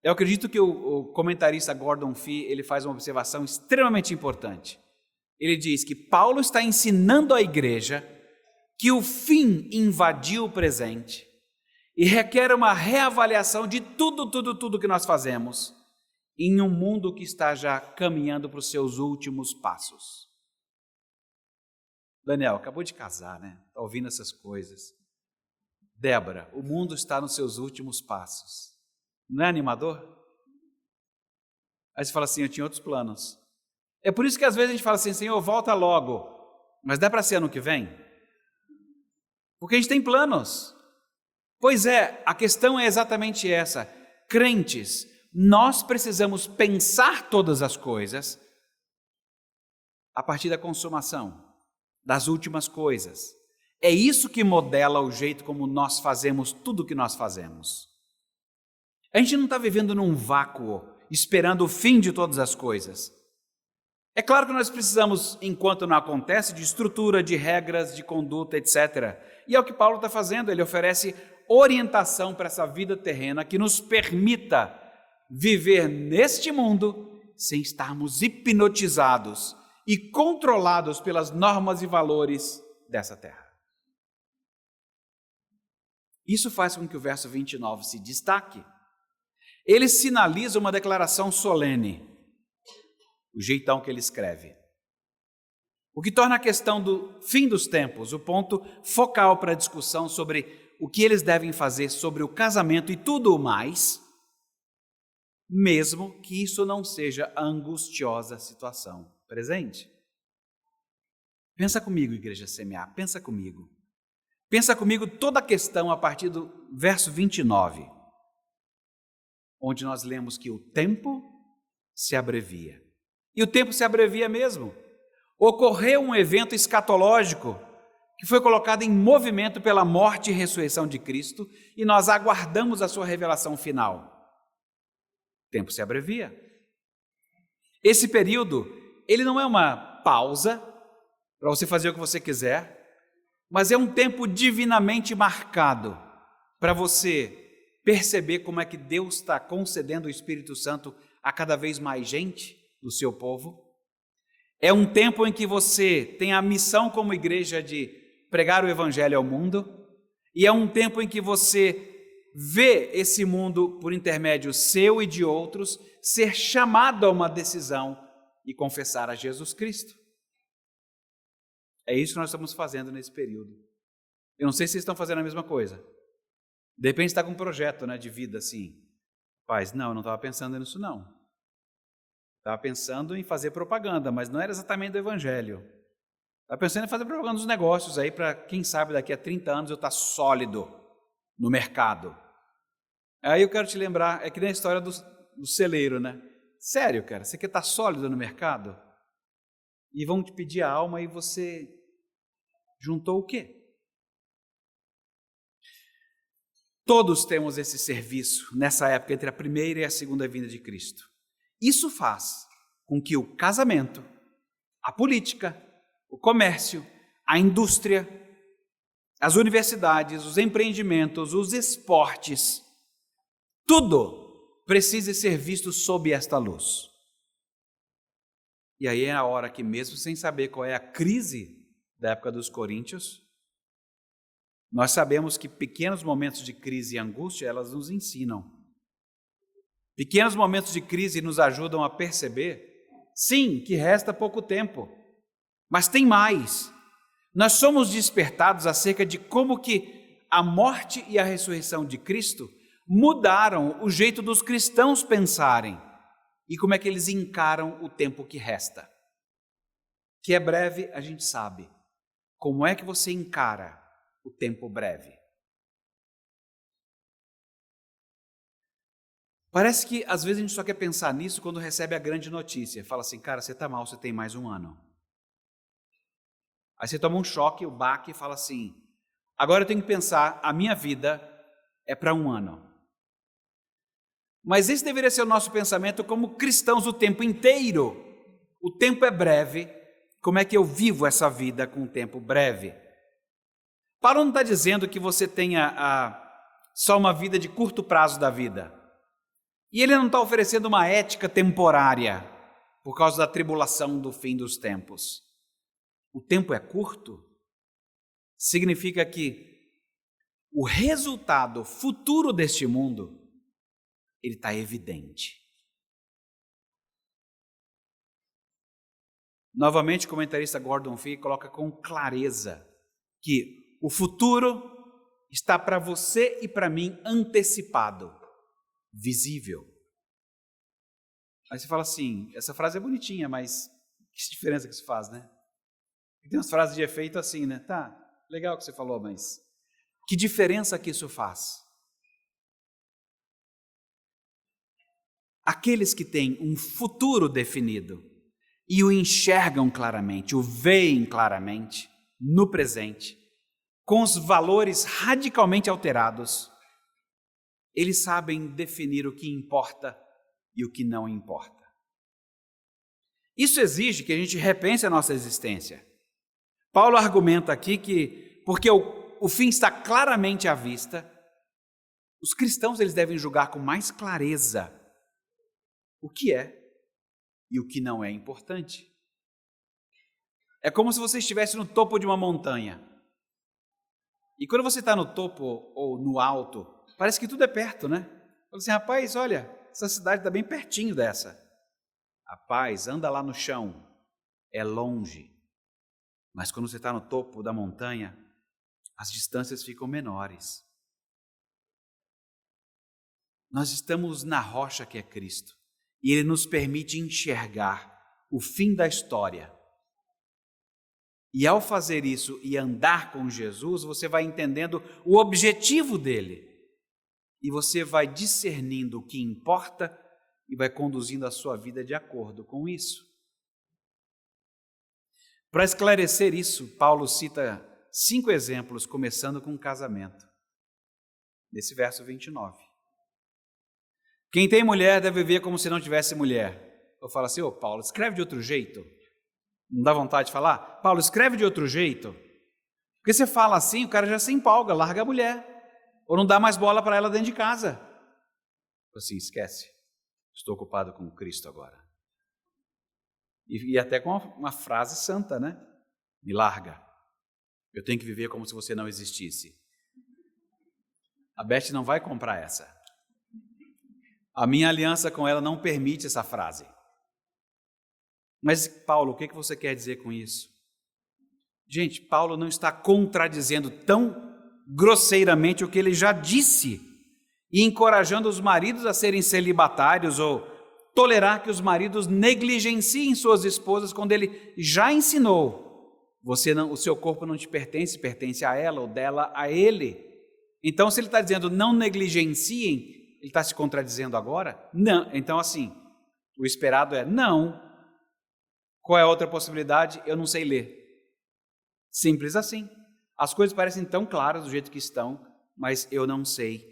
Eu acredito que o comentarista Gordon Fee, ele faz uma observação extremamente importante. Ele diz que Paulo está ensinando à igreja que o fim invadiu o presente e requer uma reavaliação de tudo que nós fazemos em um mundo que está já caminhando para os seus últimos passos. Daniel, acabou de casar, né? Está ouvindo essas coisas. Débora, o mundo está nos seus últimos passos. Não é animador? Aí você fala assim, eu tinha outros planos. É por isso que às vezes a gente fala assim, Senhor, volta logo. Mas dá para ser ano que vem? Porque a gente tem planos. Pois é, a questão é exatamente essa. Crentes, nós precisamos pensar todas as coisas a partir da consumação, das últimas coisas. É isso que modela o jeito como nós fazemos tudo o que nós fazemos. A gente não está vivendo num vácuo, esperando o fim de todas as coisas. É claro que nós precisamos, enquanto não acontece, de estrutura, de regras, de conduta, etc. E é o que Paulo está fazendo, ele oferece orientação para essa vida terrena que nos permita viver neste mundo sem estarmos hipnotizados e controlados pelas normas e valores dessa terra. Isso faz com que o verso 29 se destaque. Ele sinaliza uma declaração solene, o jeitão que ele escreve. O que torna a questão do fim dos tempos o ponto focal para a discussão sobre o que eles devem fazer sobre o casamento e tudo o mais, mesmo que isso não seja a angustiosa situação presente. Pensa comigo, Igreja CMA, pensa comigo. Pensa comigo toda a questão a partir do verso 29, onde nós lemos que o tempo se abrevia. E o tempo se abrevia mesmo. Ocorreu um evento escatológico que foi colocado em movimento pela morte e ressurreição de Cristo e nós aguardamos a sua revelação final. O tempo se abrevia. Esse período, ele não é uma pausa para você fazer o que você quiser, mas é um tempo divinamente marcado para você perceber como é que Deus está concedendo o Espírito Santo a cada vez mais gente do seu povo. É um tempo em que você tem a missão como igreja de pregar o Evangelho ao mundo, e é um tempo em que você vê esse mundo, por intermédio seu e de outros, ser chamado a uma decisão e confessar a Jesus Cristo. É isso que nós estamos fazendo nesse período. Eu não sei se vocês estão fazendo a mesma coisa. De repente está com um projeto, né, de vida assim. Paz, não, eu não estava pensando nisso não. Estava pensando em fazer propaganda, mas não era exatamente do Evangelho. Estava pensando em fazer propaganda dos negócios aí para, quem sabe, daqui a 30 anos eu estar sólido no mercado. Aí eu quero te lembrar, é que nem a história do celeiro, né? Sério, cara, você quer estar sólido no mercado? E vão te pedir a alma e você juntou o quê? Todos temos esse serviço nessa época entre a primeira e a segunda vinda de Cristo. Isso faz com que o casamento, a política, o comércio, a indústria, as universidades, os empreendimentos, os esportes, tudo precise ser visto sob esta luz. E aí é a hora que, mesmo sem saber qual é a crise da época dos coríntios, nós sabemos que pequenos momentos de crise e angústia, elas nos ensinam. Pequenos momentos de crise nos ajudam a perceber, sim, que resta pouco tempo, mas tem mais. Nós somos despertados acerca de como que a morte e a ressurreição de Cristo mudaram o jeito dos cristãos pensarem e como é que eles encaram o tempo que resta. Que é breve, a gente sabe. Como é que você encara o tempo breve? Parece que às vezes a gente só quer pensar nisso quando recebe a grande notícia. Fala assim, cara, você está mal, você tem mais um ano. Aí você toma um choque, o baque, e fala assim, agora eu tenho que pensar, a minha vida é para um ano. Mas esse deveria ser o nosso pensamento como cristãos o tempo inteiro. O tempo é breve, como é que eu vivo essa vida com o tempo breve? Paulo não está dizendo que você tenha só uma vida de curto prazo da vida. E ele não está oferecendo uma ética temporária por causa da tribulação do fim dos tempos. O tempo é curto, significa que o resultado futuro deste mundo, ele está evidente. Novamente, o comentarista Gordon Fee coloca com clareza que o futuro está para você e para mim antecipado, visível. Aí você fala assim, essa frase é bonitinha, mas que diferença que isso faz, né? Tem umas frases de efeito assim, né? Tá, legal o que você falou, mas que diferença que isso faz? Aqueles que têm um futuro definido e o enxergam claramente, o veem claramente no presente, com os valores radicalmente alterados, eles sabem definir o que importa e o que não importa. Isso exige que a gente repense a nossa existência. Paulo argumenta aqui que, porque o fim está claramente à vista, os cristãos eles devem julgar com mais clareza o que é e o que não é importante. É como se você estivesse no topo de uma montanha. E quando você está no topo ou no alto, parece que tudo é perto, né? Fala assim, rapaz, olha, essa cidade está bem pertinho dessa. Rapaz, anda lá no chão, é longe. Mas quando você está no topo da montanha, as distâncias ficam menores. Nós estamos na rocha que é Cristo, e Ele nos permite enxergar o fim da história. E ao fazer isso e andar com Jesus, você vai entendendo o objetivo dele, e você vai discernindo o que importa e vai conduzindo a sua vida de acordo com isso. Para esclarecer isso, Paulo cita 5 exemplos, começando com o casamento. Nesse verso 29. Quem tem mulher deve viver como se não tivesse mulher. Eu falo assim, Paulo, escreve de outro jeito. Não dá vontade de falar? Paulo, escreve de outro jeito. Porque você fala assim, o cara já se empolga, larga a mulher. Ou não dá mais bola para ela dentro de casa. Assim, esquece. Estou ocupado com Cristo agora. E até com uma frase santa, né? Me larga. Eu tenho que viver como se você não existisse. A Beth não vai comprar essa. A minha aliança com ela não permite essa frase. Mas, Paulo, o que você quer dizer com isso? Gente, Paulo não está contradizendo tão grosseiramente o que ele já disse e encorajando os maridos a serem celibatários ou tolerar que os maridos negligenciem suas esposas quando ele já ensinou. O seu corpo não te pertence, pertence a ela ou dela a ele. Então, se ele está dizendo não negligenciem, ele está se contradizendo agora? Não. Então, assim, o esperado é não. Qual é a outra possibilidade? Eu não sei ler. Simples assim. As coisas parecem tão claras do jeito que estão, mas eu não sei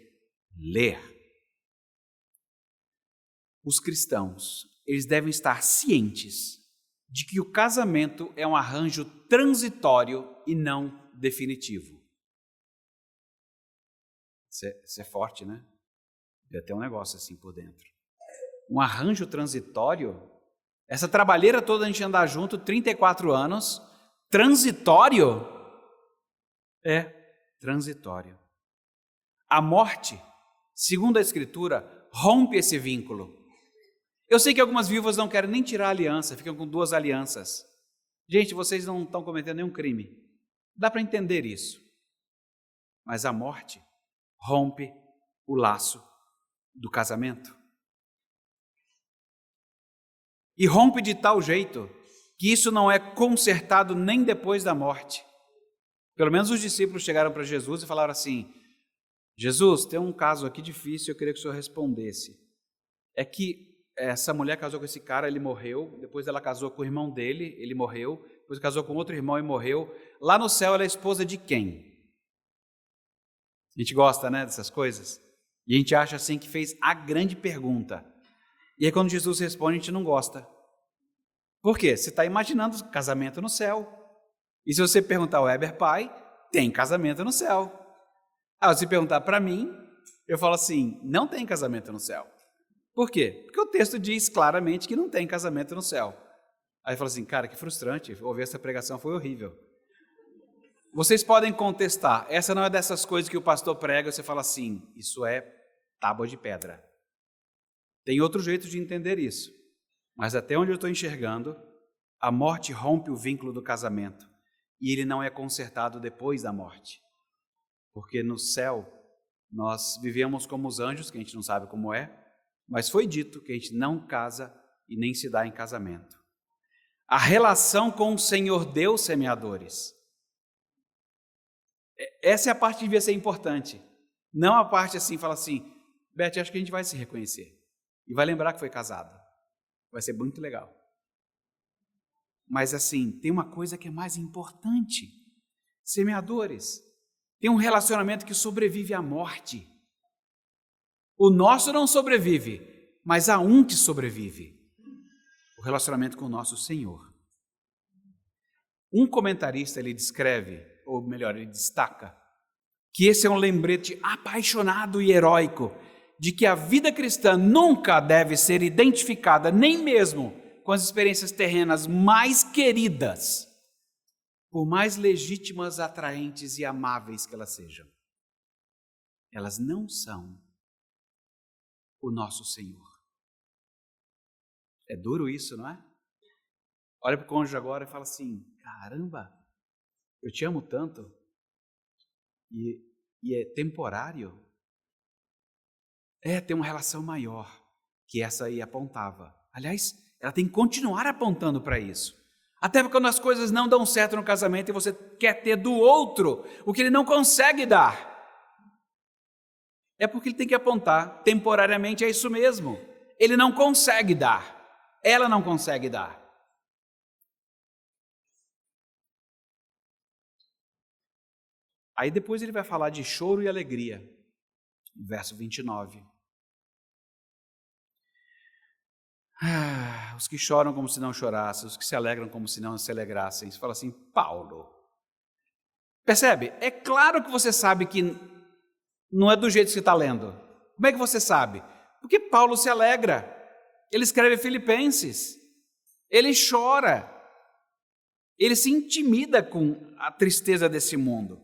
ler. Os cristãos, eles devem estar cientes de que o casamento é um arranjo transitório e não definitivo. Isso é forte, né? Deve ter um negócio assim por dentro. Um arranjo transitório? Essa trabalheira toda a gente andar junto, 34 anos, transitório? É, transitório. A morte, segundo a Escritura, rompe esse vínculo. Eu sei que algumas viúvas não querem nem tirar a aliança, ficam com 2 alianças. Gente, vocês não estão cometendo nenhum crime. Dá para entender isso. Mas a morte rompe o laço do casamento. E rompe de tal jeito que isso não é consertado nem depois da morte. Pelo menos os discípulos chegaram para Jesus e falaram assim, Jesus, tem um caso aqui difícil, eu queria que o senhor respondesse. É que essa mulher casou com esse cara, ele morreu, depois ela casou com o irmão dele, ele morreu, depois casou com outro irmão e morreu. Lá no céu ela é esposa de quem? A gente gosta, né, dessas coisas? E a gente acha assim que fez a grande pergunta. E aí quando Jesus responde, a gente não gosta. Por quê? Você está imaginando casamento no céu. E se você perguntar ao Weber pai, tem casamento no céu. Se perguntar para mim, eu falo assim, não tem casamento no céu. Por quê? Porque o texto diz claramente que não tem casamento no céu. Aí eu falo assim, cara, que frustrante, ouvir essa pregação foi horrível. Vocês podem contestar, essa não é dessas coisas que o pastor prega, você fala assim, isso é tábua de pedra. Tem outro jeito de entender isso. Mas até onde eu estou enxergando, a morte rompe o vínculo do casamento e ele não é consertado depois da morte. Porque no céu nós vivemos como os anjos, que a gente não sabe como é, mas foi dito que a gente não casa e nem se dá em casamento. A relação com o Senhor Deus, semeadores. Essa é a parte que devia ser importante. Não a parte assim, fala assim, Beth, acho que a gente vai se reconhecer. E vai lembrar que foi casado. Vai ser muito legal. Mas assim, tem uma coisa que é mais importante. Semeadores, tem um relacionamento que sobrevive à morte. O nosso não sobrevive, mas há um que sobrevive. O relacionamento com o nosso Senhor. Um comentarista, ele descreve, ou melhor, ele destaca, que esse é um lembrete apaixonado e heróico de que a vida cristã nunca deve ser identificada, nem mesmo com as experiências terrenas mais queridas, por mais legítimas, atraentes e amáveis que elas sejam. Elas não são o nosso Senhor. É duro isso, não é? Olha para o cônjuge agora e fala assim: caramba, eu te amo tanto e é temporário. Tem uma relação maior que essa aí apontava. Aliás, ela tem que continuar apontando para isso. Até porque quando as coisas não dão certo no casamento e você quer ter do outro o que ele não consegue dar, é porque ele tem que apontar temporariamente, é isso mesmo. Ele não consegue dar, ela não consegue dar. Aí depois ele vai falar de choro e alegria, verso 29. Os que choram como se não chorassem, os que se alegram como se não se alegrassem. Você fala assim: Paulo, percebe? É claro que você sabe que não é do jeito que você está lendo. Como é que você sabe? Porque Paulo se alegra. Ele escreve Filipenses. Ele chora. Ele se intimida com a tristeza desse mundo.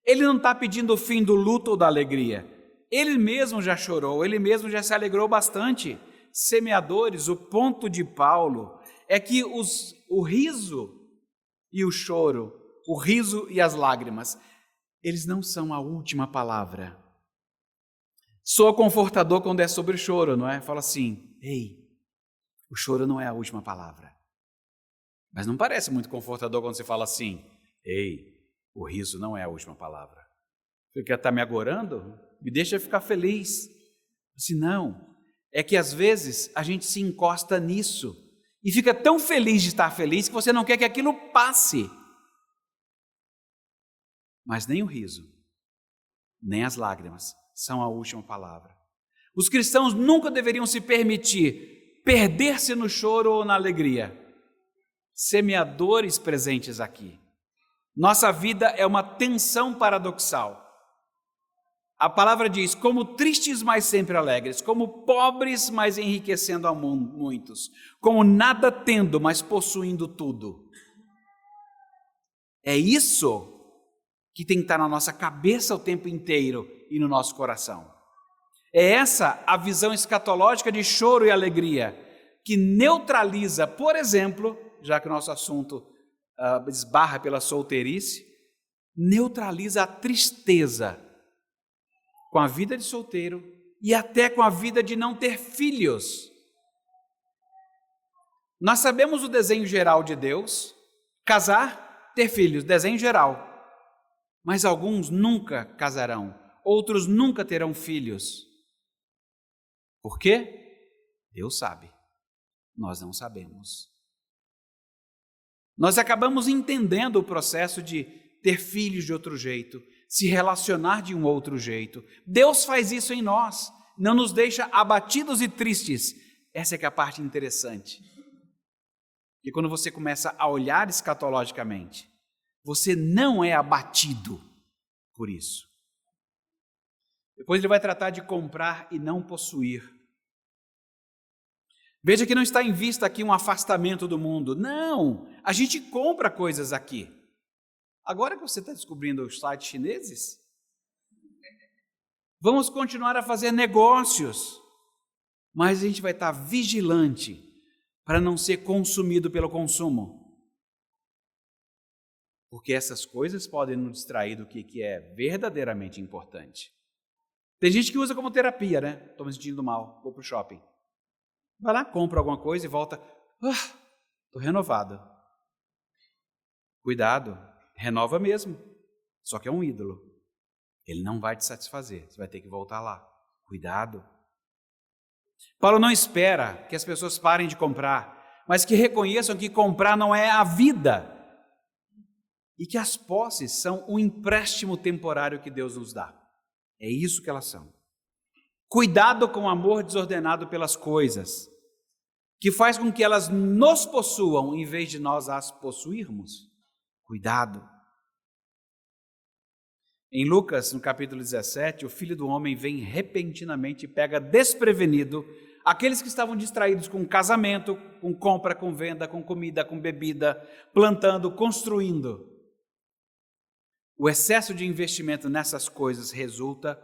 Ele não está pedindo o fim do luto ou da alegria. Ele mesmo já chorou, ele mesmo já se alegrou bastante. Semeadores, o ponto de Paulo é que o riso e o choro, o riso e as lágrimas, eles não são a última palavra. Soa confortador quando é sobre o choro, não é? Fala assim: ei, o choro não é a última palavra. Mas não parece muito confortador quando você fala assim: ei, o riso não é a última palavra. Você quer estar me agorando? Me deixa ficar feliz. Assim, não. É que às vezes a gente se encosta nisso e fica tão feliz de estar feliz que você não quer que aquilo passe. Mas nem o riso, nem as lágrimas são a última palavra. Os cristãos nunca deveriam se permitir perder-se no choro ou na alegria. Semeadores presentes aqui. Nossa vida é uma tensão paradoxal. A palavra diz: como tristes, mas sempre alegres, como pobres, mas enriquecendo a muitos, como nada tendo, mas possuindo tudo. É isso que tem que estar na nossa cabeça o tempo inteiro e no nosso coração. É essa a visão escatológica de choro e alegria, que neutraliza, por exemplo, já que o nosso assunto esbarra pela solteirice, neutraliza a tristeza com a vida de solteiro e até com a vida de não ter filhos. Nós sabemos o desenho geral de Deus: casar, ter filhos, desenho geral. Mas alguns nunca casarão, outros nunca terão filhos. Por quê? Deus sabe, nós não sabemos. Nós acabamos entendendo o processo de ter filhos de outro jeito, se relacionar de um outro jeito. Deus faz isso em nós, não nos deixa abatidos e tristes. Essa é que é a parte interessante. E quando você começa a olhar escatologicamente, você não é abatido por isso. Depois ele vai tratar de comprar e não possuir. Veja que não está em vista aqui um afastamento do mundo. Não, a gente compra coisas aqui. Agora que você está descobrindo os sites chineses, vamos continuar a fazer negócios, mas a gente vai estar vigilante para não ser consumido pelo consumo. Porque essas coisas podem nos distrair do que é verdadeiramente importante. Tem gente que usa como terapia, né? Estou me sentindo mal, vou para o shopping. Vai lá, compra alguma coisa e volta. Estou renovado. Cuidado, renova mesmo. Só que é um ídolo. Ele não vai te satisfazer, você vai ter que voltar lá. Cuidado. Paulo não espera que as pessoas parem de comprar, mas que reconheçam que comprar não é a vida. E que as posses são um empréstimo temporário que Deus nos dá. É isso que elas são. Cuidado com o amor desordenado pelas coisas. que faz com que elas nos possuam em vez de nós as possuirmos. Cuidado. Em Lucas, no capítulo 17, o Filho do Homem vem repentinamente e pega desprevenido aqueles que estavam distraídos com casamento, com compra, com venda, com comida, com bebida, plantando, construindo. O excesso de investimento nessas coisas resulta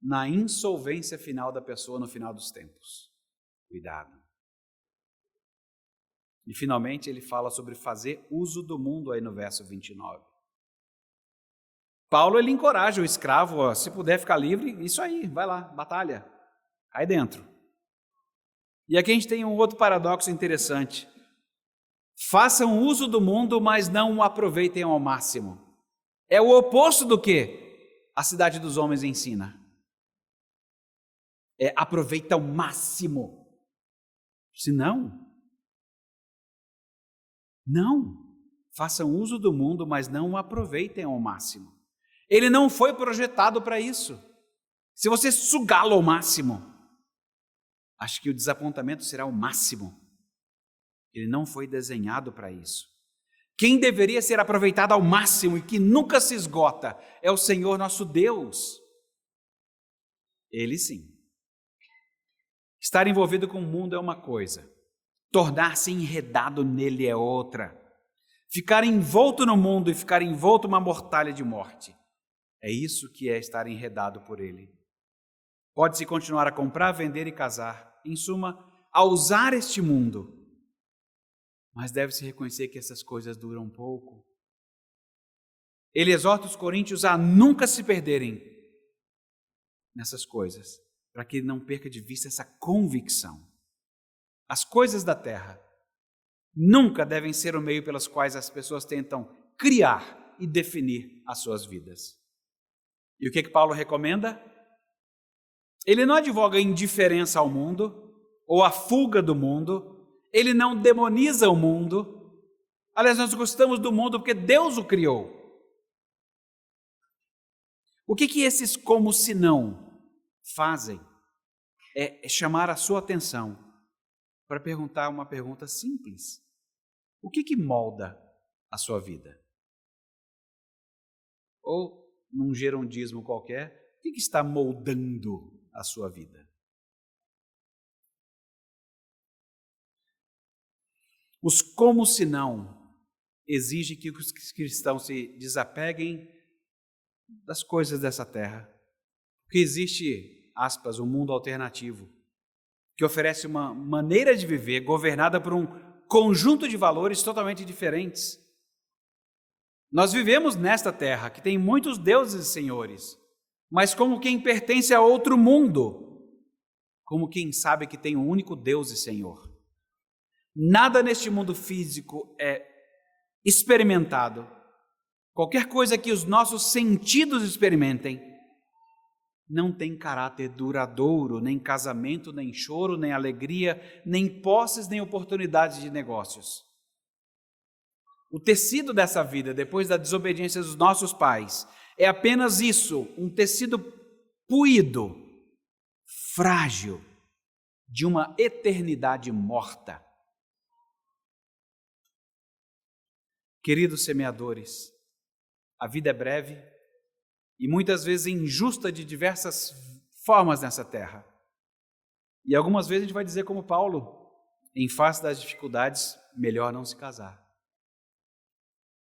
na insolvência final da pessoa no final dos tempos. Cuidado. E finalmente ele fala sobre fazer uso do mundo aí no verso 29. Paulo, ele encoraja o escravo, ó, se puder ficar livre, isso aí, vai lá, batalha, cai dentro. E aqui a gente tem um outro paradoxo interessante. Façam uso do mundo, mas não o aproveitem ao máximo. É o oposto do que a Cidade dos Homens ensina. É aproveita ao máximo. Se não, façam uso do mundo, mas não o aproveitem ao máximo. Ele não foi projetado para isso. Se você sugá-lo ao máximo, acho que o desapontamento será o máximo. Ele não foi desenhado para isso. Quem deveria ser aproveitado ao máximo e que nunca se esgota é o Senhor nosso Deus. Ele sim. Estar envolvido com o mundo é uma coisa, tornar-se enredado nele é outra. Ficar envolto no mundo e ficar envolto numa mortalha de morte. É isso que é estar enredado por ele. Pode-se continuar a comprar, vender e casar, em suma, a usar este mundo. Mas deve-se reconhecer que essas coisas duram pouco. Ele exorta os coríntios a nunca se perderem nessas coisas, para que ele não perca de vista essa convicção. As coisas da terra nunca devem ser o meio pelos quais as pessoas tentam criar e definir as suas vidas. E o que Paulo recomenda? Ele não advoga a indiferença ao mundo ou a fuga do mundo. Ele não demoniza o mundo. Aliás, nós gostamos do mundo porque Deus o criou. O que esses como se não fazem é chamar a sua atenção para perguntar uma pergunta simples. O que molda a sua vida? Ou, num gerundismo qualquer, o que está moldando a sua vida? Os como se não exigem que os cristãos se desapeguem das coisas dessa terra. Porque existe, aspas, um mundo alternativo que oferece uma maneira de viver governada por um conjunto de valores totalmente diferentes. Nós vivemos nesta terra que tem muitos deuses e senhores, mas como quem pertence a outro mundo, como quem sabe que tem um único Deus e Senhor. Nada neste mundo físico é experimentado. Qualquer coisa que os nossos sentidos experimentem não tem caráter duradouro, nem casamento, nem choro, nem alegria, nem posses, nem oportunidades de negócios. O tecido dessa vida, depois da desobediência dos nossos pais, é apenas isso, um tecido puído, frágil, de uma eternidade morta. Queridos semeadores, a vida é breve e muitas vezes injusta de diversas formas nessa terra. E algumas vezes a gente vai dizer como Paulo, em face das dificuldades, melhor não se casar.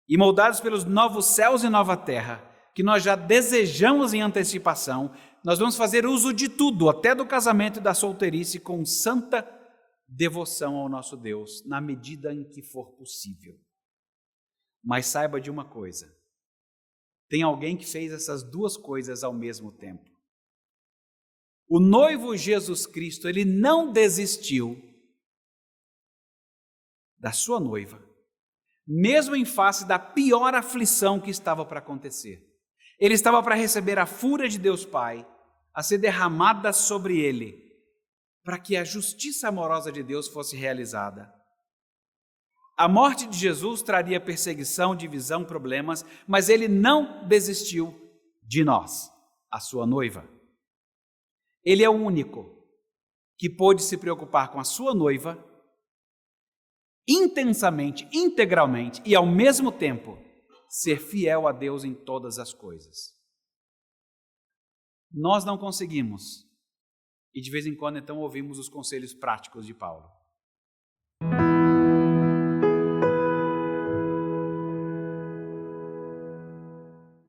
E moldados pelos novos céus e nova terra, que nós já desejamos em antecipação, nós vamos fazer uso de tudo, até do casamento e da solteirice, com santa devoção ao nosso Deus, na medida em que for possível. Mas saiba de uma coisa, tem alguém que fez essas duas coisas ao mesmo tempo. O noivo Jesus Cristo, ele não desistiu da sua noiva, mesmo em face da pior aflição que estava para acontecer. Ele estava para receber a fúria de Deus Pai, a ser derramada sobre ele, para que a justiça amorosa de Deus fosse realizada. A morte de Jesus traria perseguição, divisão, problemas, mas ele não desistiu de nós, a sua noiva. Ele é o único que pôde se preocupar com a sua noiva intensamente, integralmente e ao mesmo tempo ser fiel a Deus em todas as coisas. Nós não conseguimos. E de vez em quando então ouvimos os conselhos práticos de Paulo.